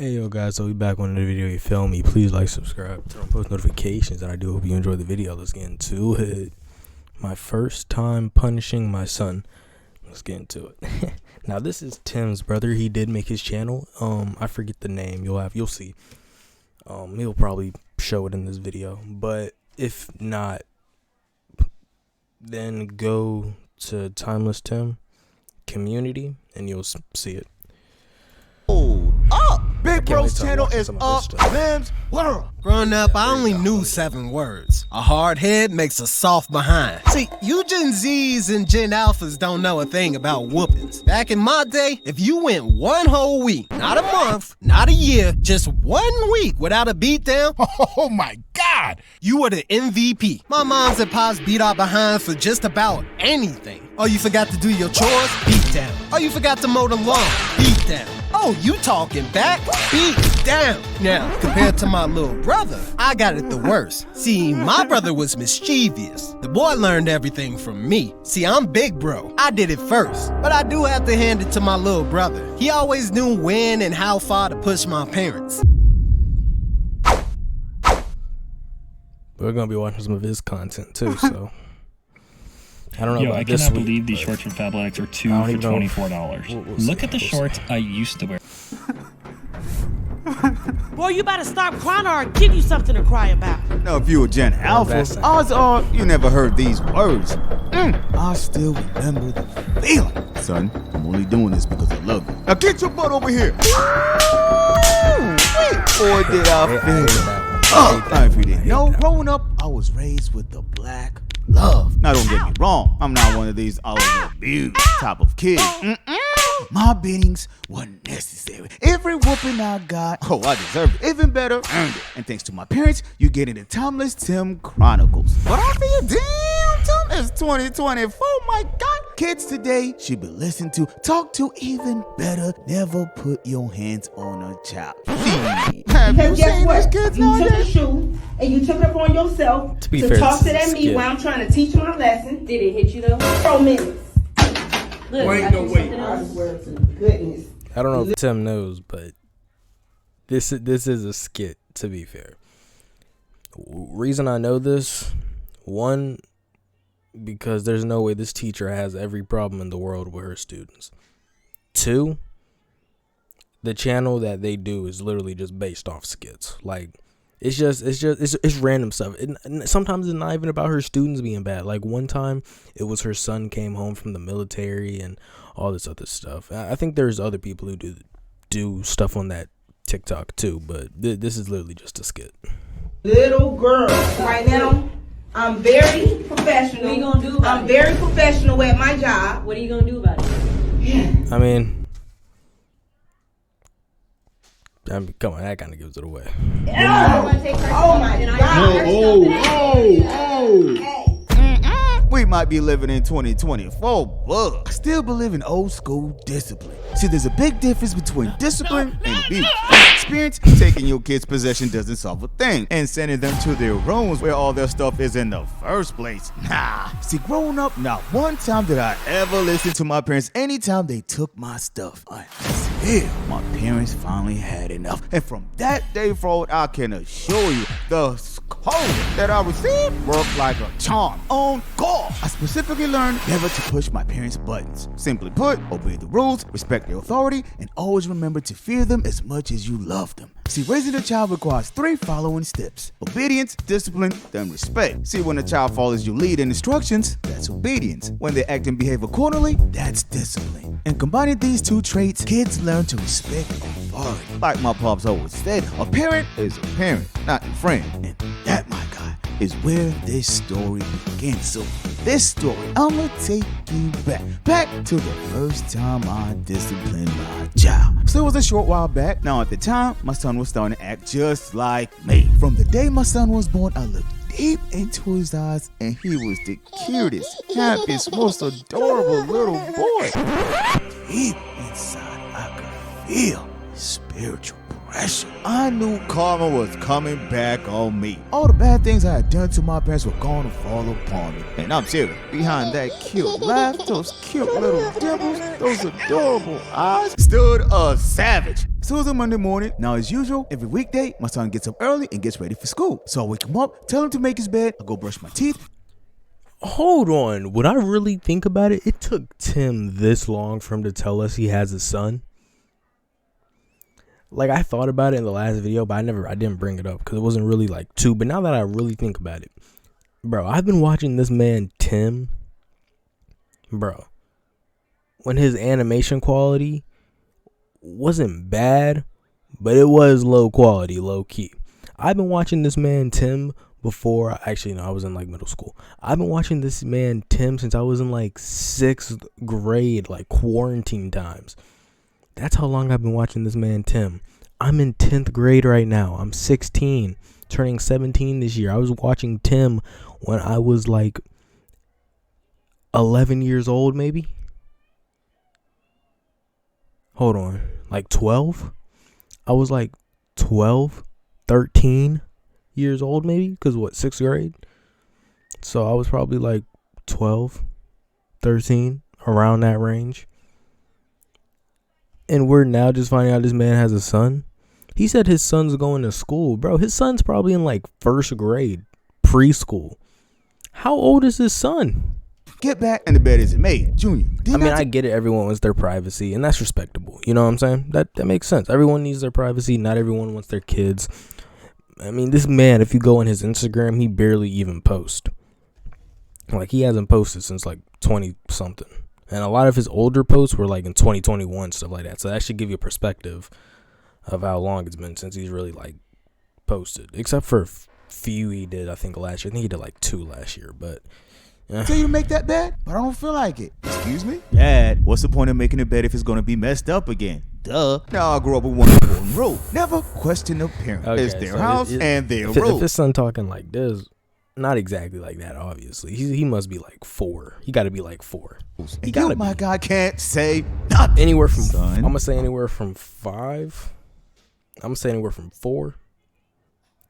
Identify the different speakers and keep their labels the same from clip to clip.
Speaker 1: Hey yo guys, so we back on the video. You feel me? Please like, subscribe, turn on post notifications, and I do hope you enjoy the video. Let's get into it. My first time punishing my son. Let's get into it. Now this is Tim's brother. He did make his channel. I forget the name. You'll see. He'll probably show it in this video. But if not, then go to Timeless Tim community and you'll see it.
Speaker 2: Hold up! Big Bro's channel is up Lim's world.
Speaker 3: Growing up, I only knew 7 words. A hard head makes a soft behind. See, you Gen Zs and Gen Alphas don't know a thing about whoopings. Back in my day, if you went one whole week, not a month, not a year, just 1 week without a beatdown,
Speaker 2: Oh my God!
Speaker 3: you were the MVP. My moms and pops beat our behinds for just about anything. Oh, you forgot to do your chores? Beat down. Oh, you forgot to mow the lawn? Beat down. Oh, you talking back? Beat down. Now, compared to my little brother, I got it the worst. See, my brother was mischievous. The boy learned everything from me. See, I'm big bro. I did it first. But I do have to hand it to my little brother. He always knew when and how far to push my parents.
Speaker 1: We're gonna be watching some of his content too, so I don't know.
Speaker 4: Yo,
Speaker 1: about
Speaker 4: I
Speaker 1: this
Speaker 4: cannot
Speaker 1: week,
Speaker 4: believe these
Speaker 1: but
Speaker 4: shorts from Fabletics are
Speaker 1: I
Speaker 4: 2
Speaker 1: don't
Speaker 4: for
Speaker 1: even know.
Speaker 4: $24.
Speaker 1: We'll
Speaker 4: Look
Speaker 1: see.
Speaker 4: at the shorts I used to wear.
Speaker 5: Boy, you better stop crying or I'll give you something to cry about.
Speaker 2: Now, if you were Gen Alpha,
Speaker 1: that's not-
Speaker 2: odds are you never heard these words. I still remember the feeling. Son, I'm only doing this because I love you. Now get your butt over here. Boy, did I feel now, if you didn't know, growing up, I was raised with the black love. Now, don't get me wrong. I'm not one of these all abused type of kids. My beatings were necessary. Every whooping I got, oh, I deserved it. Even better, earned it. And thanks to my parents, you get into Timeless Tim Chronicles. But I feel damn, Tim, it's 2024. My God. Kids today should be listened to, talk to, even better. Never put your hands on a child. Have you
Speaker 6: Because guess
Speaker 2: seen
Speaker 6: what?
Speaker 2: these kids
Speaker 6: You took a
Speaker 2: nowadays?
Speaker 6: shoe and you took it upon yourself
Speaker 1: To be
Speaker 6: to
Speaker 1: fair,
Speaker 6: toss
Speaker 1: this
Speaker 6: it
Speaker 1: is
Speaker 6: at
Speaker 1: a
Speaker 6: me
Speaker 1: skit.
Speaker 6: while I'm trying to teach my lesson.
Speaker 5: Did it hit you though?
Speaker 6: 4 minutes.
Speaker 5: Look,
Speaker 2: Wait,
Speaker 5: I
Speaker 2: no,
Speaker 5: do
Speaker 2: wait.
Speaker 5: something
Speaker 6: I
Speaker 5: else.
Speaker 6: swear to goodness.
Speaker 1: I don't know if Tim knows, but this is a skit. To be fair, reason I know this, one, because there's no way this teacher has every problem in the world with her students. 2, the channel that they do is literally just based off skits. Like it's random stuff. And sometimes it's not even about her students being bad. Like one time, it was her son came home from the military and all this other stuff. I think there's other people who do stuff on that TikTok too, but this is literally just a skit.
Speaker 6: Little girl. Right now, I'm very professional.
Speaker 5: What are you gonna do about
Speaker 6: I'm
Speaker 5: it?
Speaker 6: very professional at my job.
Speaker 5: What are you gonna do about it?
Speaker 1: I mean, come on, that kind of gives it away.
Speaker 6: Oh my God.
Speaker 2: We might be living in 2024, but I still believe in old school discipline. See, there's a big difference between discipline and abuse. Experience taking your kid's possession doesn't solve a thing, and sending them to their rooms where all their stuff is in the first place. Nah. See, growing up, not one time did I ever listen to my parents anytime they took my stuff. Until my parents finally had enough. And from that day forward, I can assure you, the scolding that I received worked like a charm. On guard. I specifically learned never to push my parents' buttons. Simply put, obey the rules, respect their authority, and always remember to fear them as much as you love them. See, raising a child requires 3 following steps: obedience, discipline, then respect. See, when a child follows your lead and instructions, that's obedience. When they act and behave accordingly, that's discipline. And combining these 2 traits, kids learn to respect authority. Like my pops always said, a parent is a parent, not a friend. And that, my God, is where this story begins. So this story, I'ma take you back to the first time I disciplined my child. So it was a short while back. Now at the time, my son was starting to act just like me. From the day my son was born, I looked deep into his eyes and he was the cutest, happiest, most adorable little boy. Deep inside, I could feel spiritual pressure. I knew karma was coming back on me. All the bad things I had done to my parents were going to fall upon me. And I'm serious. Behind that cute laugh, those cute little dimples, those adorable eyes, stood a savage. So it was a Monday morning. Now, as usual, every weekday, my son gets up early and gets ready for school. So I wake him up, tell him to make his bed, I go brush my teeth.
Speaker 1: Hold on. Would I really think about it? It took Tim this long for him to tell us he has a son. Like, I thought about it in the last video, but I didn't bring it up because it wasn't really like two. But now that I really think about it, bro, I've been watching this man Tim, bro, when his animation quality wasn't bad, but it was low quality, low key. I've been watching this man Tim before. Actually, no, I was in like middle school. I've been watching this man Tim since I was in like 6th grade, like quarantine times. That's how long I've been watching this man Tim. I'm in 10th grade right now. I'm 16, turning 17 this year. I was watching Tim when I was like 11 years old, maybe. Hold on, like 12? I was like 12, 13 years old maybe, because what, 6th grade? So I was probably like 12, 13, around that range. And we're now just finding out this man has a son. He said his son's going to school. Bro, his son's probably in like 1st grade, preschool. How old is his son?
Speaker 2: Get back and the bed isn't made. Junior.
Speaker 1: I get it. Everyone wants their privacy, and that's respectable. You know what I'm saying? That makes sense. Everyone needs their privacy. Not everyone wants their kids. I mean, this man, if you go on his Instagram, he barely even posts. Like, he hasn't posted since like 20-something. And a lot of his older posts were like in 2021, stuff like that. So that should give you a perspective of how long it's been since he's really like posted. Except for a few he did, I think, last year. I think he did like 2 last year, but...
Speaker 2: Tell you to make that bed, but I don't feel like it. Excuse me? Dad, what's the point of making a bed if it's gonna be messed up again? Duh. Now I grew up with one important rule. Never question a parent.
Speaker 1: Okay,
Speaker 2: it's their
Speaker 1: so
Speaker 2: house and their rules.
Speaker 1: If his son talking like this, not exactly like that, obviously. He must be like 4. He got to be like 4.
Speaker 2: He gotta my God, can't say nothing.
Speaker 1: Anywhere from,
Speaker 2: son.
Speaker 1: I'm going to say anywhere from 5. I'm going to say anywhere from 4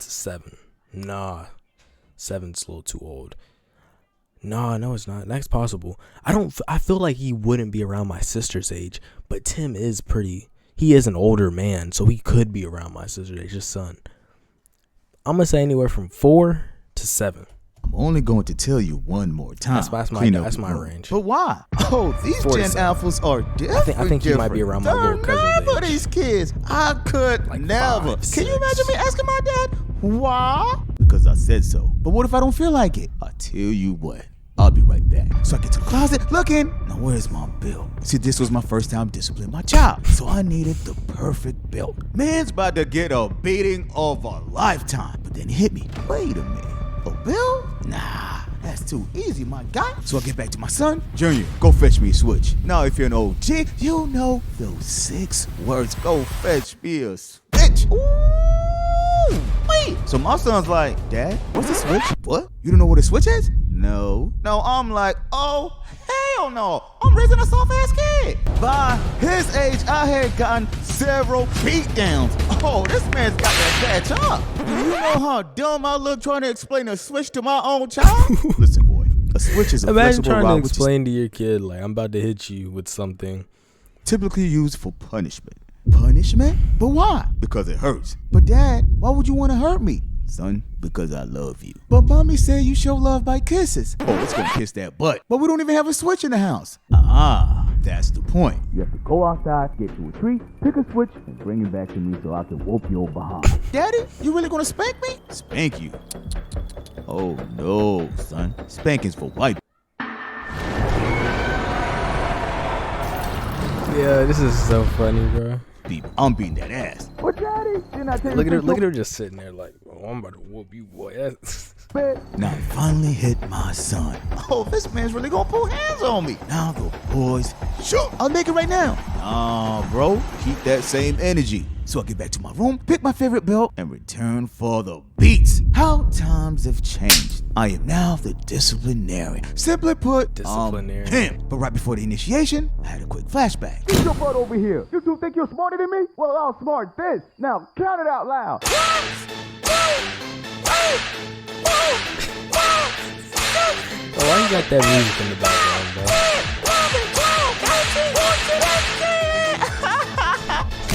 Speaker 1: to 7. Nah, 7's a little too old. No, it's not. That's possible. I feel like he wouldn't be around my sister's age, but Tim is he is an older man, so he could be around my sister's age, his son. I'm going to say anywhere from 4 to 7.
Speaker 2: I'm only going to tell you one more time.
Speaker 1: That's my range.
Speaker 2: But why? Oh, these Gen Alphas are different.
Speaker 1: I think he might be around my little cousin's age.
Speaker 2: These kids, I could
Speaker 1: like
Speaker 2: never.
Speaker 1: 5, 6.
Speaker 2: Can you imagine me asking my dad why? Because I said so. But what if I don't feel like it? I tell you what. I'll be right back. So I get to the closet looking. Now where's my belt? See, this was my first time disciplining my child, so I needed the perfect belt. Man's about to get a beating of a lifetime. But then it hit me. Wait a minute. A belt? Nah, that's too easy, my guy. So I get back to my son. Junior, go fetch me a switch. Now if you're an OG, you know those 6 words. Go fetch me a switch. Ooh, wait. So my son's like, Dad, what's the switch? What? You don't know what a switch is? No, I'm like, oh, hell no. I'm raising a soft-ass kid. By his age, I had gotten several beatdowns. Oh, this man's got that catch up. Do you know how dumb I look trying to explain a switch to my own child? Listen, boy, a switch is a
Speaker 1: Imagine
Speaker 2: flexible
Speaker 1: trying
Speaker 2: rod
Speaker 1: to explain to your kid, like, I'm about to hit you with something.
Speaker 2: Typically used for punishment. Punishment? But why? Because it hurts. But Dad, why would you want to hurt me? Son, because I love you. But mommy said you show love by kisses. Oh, let's go kiss that butt. But we don't even have a switch in the house. That's the point. You have to go outside, get to a tree, pick a switch, and bring it back to me so I can whoop your behind. Daddy, you really gonna spank me? Spank you? Oh no, son. Spanking's for white.
Speaker 1: Yeah, this is so funny, bro.
Speaker 2: I'm beating that ass. But Daddy,
Speaker 1: Look at her just sitting there like, oh, I'm about to whoop you, boy.
Speaker 2: Now I finally hit my son. Oh, this man's really gonna pull hands on me. Now the boys, sure, I'll make it right now. Nah, bro, keep that same energy. So I get back to my room, pick my favorite belt, and return for the beats. How times have changed. I am now the disciplinarian. Simply put,
Speaker 1: Disciplinarian.
Speaker 2: him. But right before the initiation, I had a quick flashback. Get your butt over here. You two think you're smarter than me? Well, I'll smart this. Now count it out loud.
Speaker 1: Oh, why you got that music in the background, bro?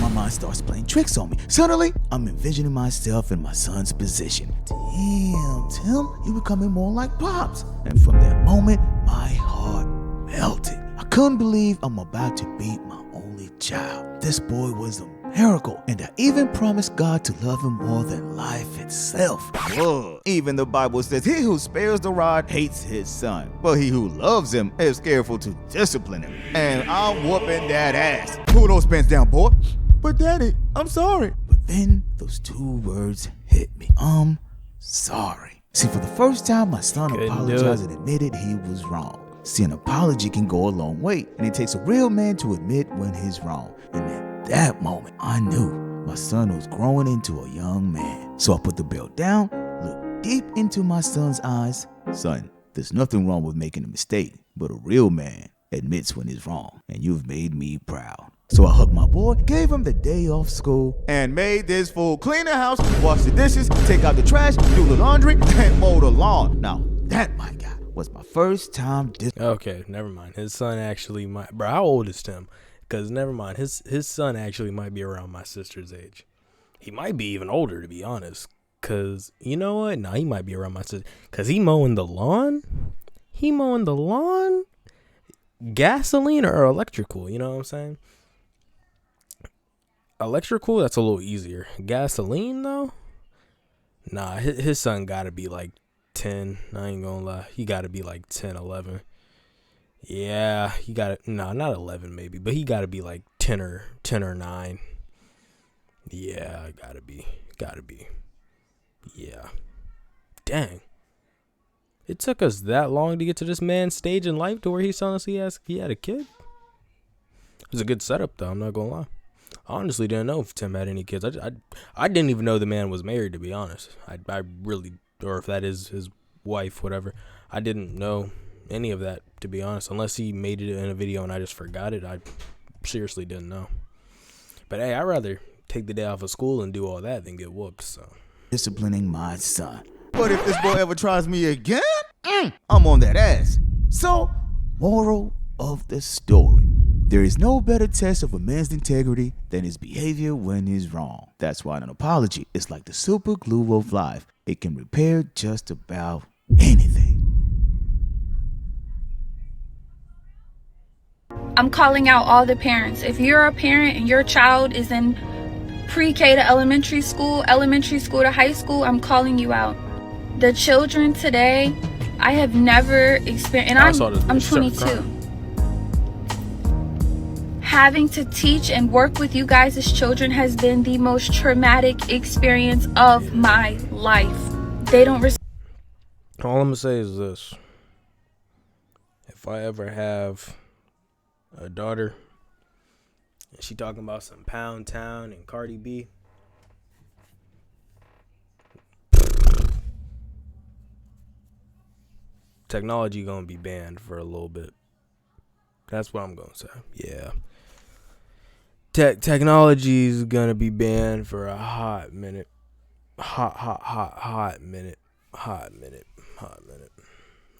Speaker 2: My mind starts playing tricks on me. Suddenly, I'm envisioning myself in my son's position. Damn, Tim, you're becoming more like Pops. And from that moment, my heart melted. I couldn't believe I'm about to beat my only child. This boy was a miracle, and I even promised God to love him more than life itself. Whoa. Even the Bible says, he who spares the rod hates his son, but he who loves him is careful to discipline him. And I'm whooping that ass. Pull those pants down, boy. But Daddy, I'm sorry. But then those two words hit me. I'm sorry. See, for the first time, my son apologized and admitted he was wrong. See, an apology can go a long way, and it takes a real man to admit when he's wrong. And at that moment, I knew my son was growing into a young man. So I put the belt down, looked deep into my son's eyes. Son, there's nothing wrong with making a mistake, but a real man admits when he's wrong, and you've made me proud. So I hugged my boy, gave him the day off school, and made this fool clean the house, wash the dishes, take out the trash, do the laundry, and mow the lawn. Now, that, my guy, was my first time.
Speaker 1: Okay, never mind. His son actually might. Bro, how old is Tim? Because never mind. His son actually might be around my sister's age. He might be even older, to be honest. Because, you know what? No, he might be around my sister. Because he mowing the lawn? Gasoline or electrical? You know what I'm saying? Electrical, that's a little easier. Gasoline, though? Nah, his son gotta be like 10. I ain't gonna lie. He gotta be like 10, 11. Yeah, he gotta, nah, not 11 maybe, but he gotta be like 10 or 9. Yeah, gotta be. Yeah. Dang. It took us that long to get to this man's stage in life to where he's telling us he had a kid? It was a good setup, though, I'm not gonna lie. I honestly didn't know if Tim had any kids. I didn't even know the man was married, to be honest. I really, or if that is his wife, whatever. I didn't know any of that, to be honest. Unless he made it in a video and I just forgot it. I seriously didn't know. But hey, I'd rather take the day off of school and do all that than get whooped, so.
Speaker 2: Disciplining my son. But if this boy ever tries me again, I'm on that ass. So, moral of the story. There is no better test of a man's integrity than his behavior when he's wrong. That's why an apology is like the super glue of life. It can repair just about anything.
Speaker 7: I'm calling out all the parents. If you're a parent and your child is in pre-K to elementary school to high school, I'm calling you out. The children today, I have never experienced, and I'm 22. Having to teach and work with you guys as children has been the most traumatic experience of my life. They don't
Speaker 1: all I'm gonna say is this. If I ever have a daughter and she talking about some Pound Town and Cardi B, technology gonna be banned for a little bit. That's what I'm gonna say. Yeah. Technology's gonna be banned for a hot minute. Hot minute.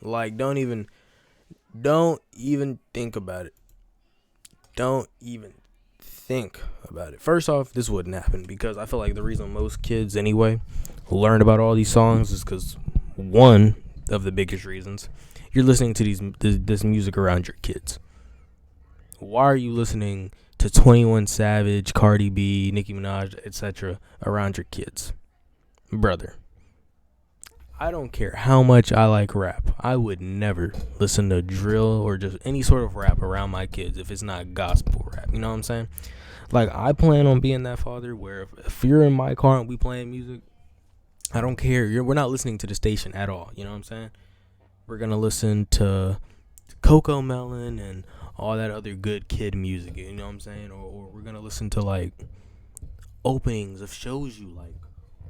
Speaker 1: Like, don't even think about it. Don't even think about it. First off, this wouldn't happen because I feel like the reason most kids anyway learn about all these songs is because one of the biggest reasons, you're listening to this music around your kids. Why are you listening to 21 Savage, Cardi B, Nicki Minaj, etc. around your kids? Brother, I don't care how much I like rap. I would never listen to drill or just any sort of rap around my kids if it's not gospel rap. You know what I'm saying? Like, I plan on being that father where if you're in my car and we playing music, I don't care. We're not listening to the station at all. You know what I'm saying? We're going to listen to Coco Melon and all that other good kid music. You know what I'm saying? Or we're going to listen to, like, openings of shows you like,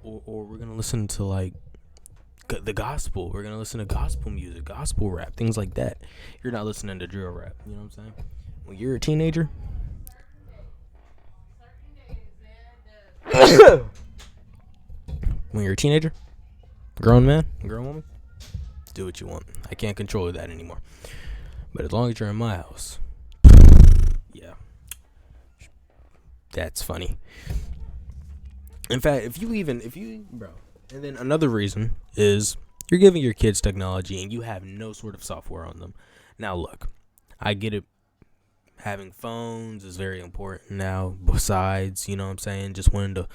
Speaker 1: or we're gonna listen to like the gospel. We're gonna listen to gospel music, gospel rap, things like that. You're not listening to drill rap. You know what I'm saying? When you're a teenager, grown man, grown woman, do what you want. I can't control that anymore. But as long as you're in my house, yeah, that's funny. In fact, if you, bro, and then another reason is you're giving your kids technology and you have no sort of software on them. Now, look, I get it. Having phones is very important now. Besides, you know what I'm saying, just wanting to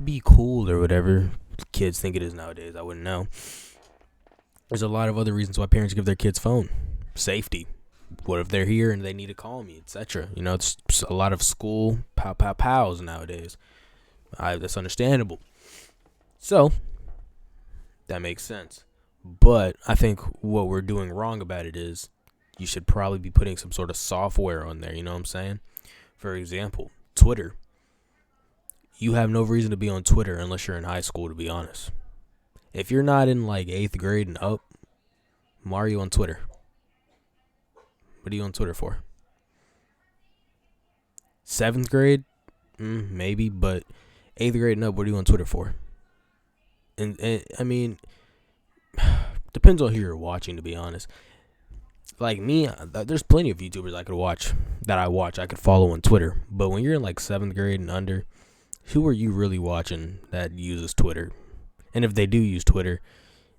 Speaker 1: be cool or whatever kids think it is nowadays. I wouldn't know. There's a lot of other reasons why parents give their kids phone. Safety. What if they're here and they need to call me, etc. You know, it's a lot of school pows nowadays. That's understandable. So, that makes sense. But I think what we're doing wrong about it is you should probably be putting some sort of software on there. You know what I'm saying? For example, Twitter. You have no reason to be on Twitter unless you're in high school, to be honest. If you're not in like 8th grade and up, why are you on Twitter? What are you on Twitter for? 7th grade? Maybe, but 8th grade and up, what are you on Twitter for? And I mean, depends on who you're watching, to be honest. Like me, there's plenty of YouTubers I could follow on Twitter. But when you're in like 7th grade and under, who are you really watching that uses Twitter? And if they do use Twitter,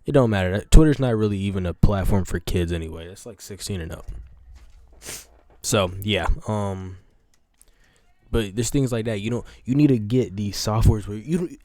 Speaker 1: it don't matter. Twitter's not really even a platform for kids anyway. It's like 16 and up. So yeah, but there's things like that. You need to get these softwares where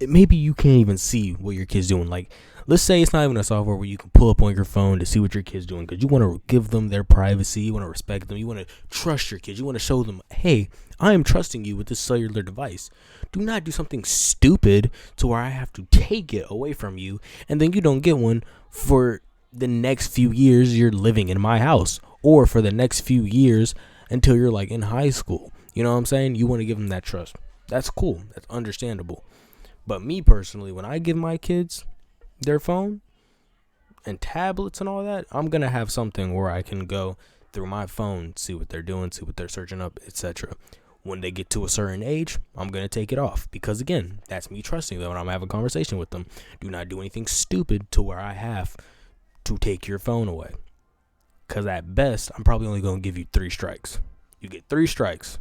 Speaker 1: maybe you can't even see what your kid's doing. Like, let's say it's not even a software where you can pull up on your phone to see what your kid's doing, because you want to give them their privacy, you want to respect them, you want to trust your kids, you want to show them, hey, I am trusting you with this cellular device. Do not do something stupid to where I have to take it away from you, and then you don't get one for the next few years you're living in my house, or for the next few years until you're like in high school. You know what I'm saying? You want to give them that trust. That's cool. That's understandable. But me personally, when I give my kids their phone and tablets and all that, I'm going to have something where I can go through my phone, see what they're doing, see what they're searching up, etc. When they get to a certain age, I'm going to take it off. Because again, that's me trusting them when I'm having a conversation with them. Do not do anything stupid to where I have to take your phone away. Because at best, I'm probably only going to give you 3 strikes. You get 3 strikes.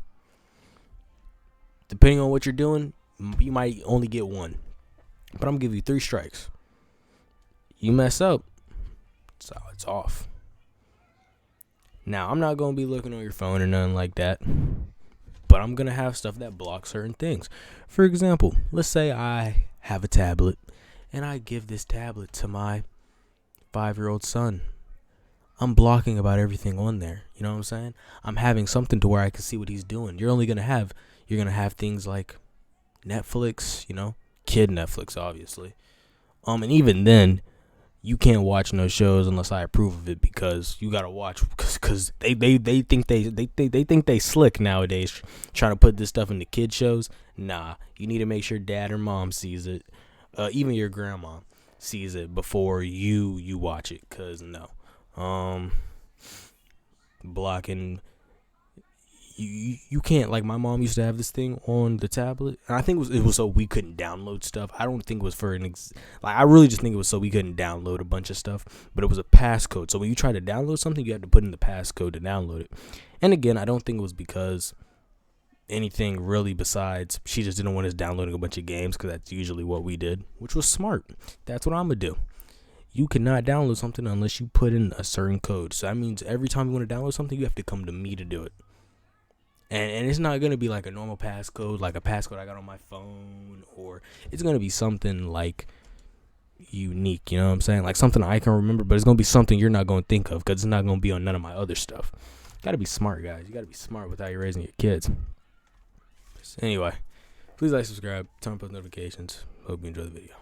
Speaker 1: Depending on what you're doing, you might only get 1. But I'm going to give you 3 strikes. You mess up, so it's off. Now, I'm not going to be looking on your phone or nothing like that. But I'm going to have stuff that blocks certain things. For example, let's say I have a tablet and I give this tablet to my 5-year-old son. I'm blocking about everything on there. You know what I'm saying? I'm having something to where I can see what he's doing. You're going to have things like Netflix, kid Netflix, obviously. And even then, you can't watch no shows unless I approve of it, because you gotta watch, because they think they slick nowadays trying to put this stuff into kid shows. Nah, you need to make sure dad or mom sees it, even your grandma sees it before you watch it. Cause no, blocking. You can't, like, my mom used to have this thing on the tablet, and I think it was so we couldn't download stuff. I don't think it was for I really just think it was so we couldn't download a bunch of stuff, but it was a passcode. So when you try to download something, you have to put in the passcode to download it. And again, I don't think it was because anything really, besides she just didn't want us downloading a bunch of games, because that's usually what we did, which was smart. That's what I'm gonna do. You cannot download something unless you put in a certain code. So that means every time you want to download something, you have to come to me to do it. And it's not going to be like a normal passcode, like a passcode I got on my phone, or it's going to be something like unique, you know what I'm saying? Like something I can remember, but it's going to be something you're not going to think of, because it's not going to be on none of my other stuff. Got to be smart, guys. You got to be smart with how you're raising your kids. Anyway, please like, subscribe, turn on post notifications. Hope you enjoy the video.